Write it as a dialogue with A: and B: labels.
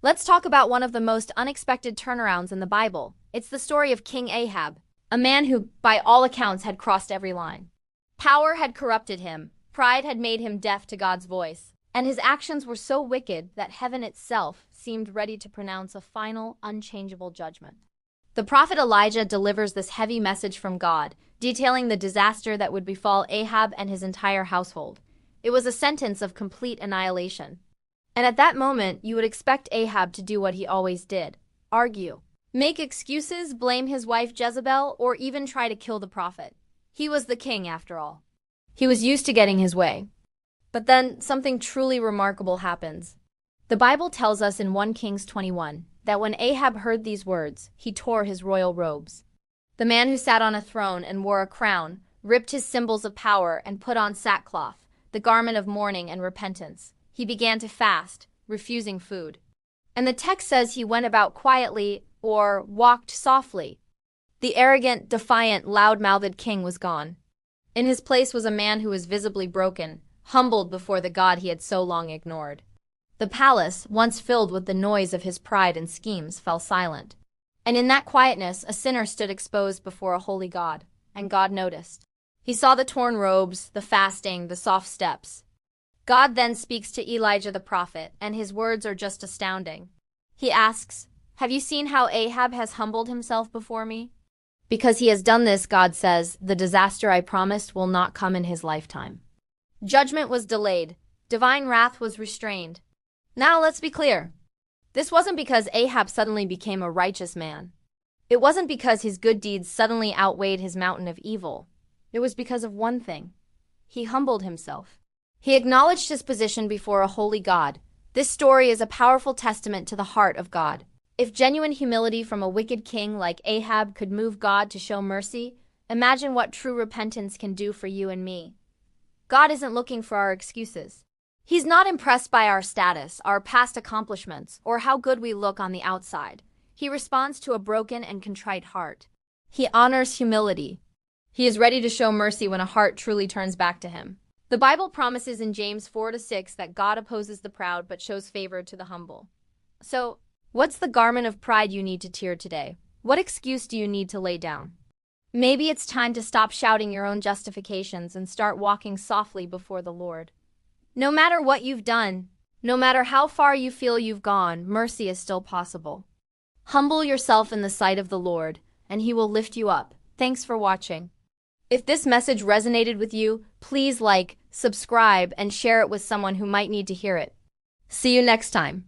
A: Let's talk about one of the most unexpected turnarounds in the Bible. It's the story of King Ahab, a man who, by all accounts, had crossed every line. Power had corrupted him, pride had made him deaf to God's voice, and his actions were so wicked that heaven itself seemed ready to pronounce a final, unchangeable judgment. The prophet Elijah delivers this heavy message from God, detailing the disaster that would befall Ahab and his entire household. It was a sentence of complete annihilation. And at that moment, you would expect Ahab to do what he always did: argue, make excuses, blame his wife Jezebel, or even try to kill the prophet. He was the king, after all. He was used to getting his way. But then, something truly remarkable happens. The Bible tells us in 1 Kings 21 that when Ahab heard these words, he tore his royal robes. The man who sat on a throne and wore a crown ripped his symbols of power and put on sackcloth, the garment of mourning and repentance. He began to fast, refusing food. And the text says he went about quietly or walked softly. The arrogant, defiant, loud-mouthed king was gone. In his place was a man who was visibly broken, humbled before the God he had so long ignored. The palace, once filled with the noise of his pride and schemes, fell silent. And in that quietness, a sinner stood exposed before a holy God, and God noticed. He saw the torn robes, the fasting, the soft steps. God then speaks to Elijah the prophet, and his words are just astounding. He asks, "Have you seen how Ahab has humbled himself before me?" Because he has done this, God says, the disaster I promised will not come in his lifetime. Judgment was delayed. Divine wrath was restrained. Now let's be clear. This wasn't because Ahab suddenly became a righteous man. It wasn't because his good deeds suddenly outweighed his mountain of evil. It was because of one thing. He humbled himself. He acknowledged his position before a holy God. This story is a powerful testament to the heart of God. If genuine humility from a wicked king like Ahab could move God to show mercy, imagine what true repentance can do for you and me. God isn't looking for our excuses. He's not impressed by our status, our past accomplishments, or how good we look on the outside. He responds to a broken and contrite heart. He honors humility. He is ready to show mercy when a heart truly turns back to him. The Bible promises in James 4-6 that God opposes the proud but shows favor to the humble. So, what's the garment of pride you need to tear today? What excuse do you need to lay down? Maybe it's time to stop shouting your own justifications and start walking softly before the Lord. No matter what you've done, no matter how far you feel you've gone, mercy is still possible. Humble yourself in the sight of the Lord, and He will lift you up. Thanks for watching. If this message resonated with you, please like, subscribe, and share it with someone who might need to hear it. See you next time.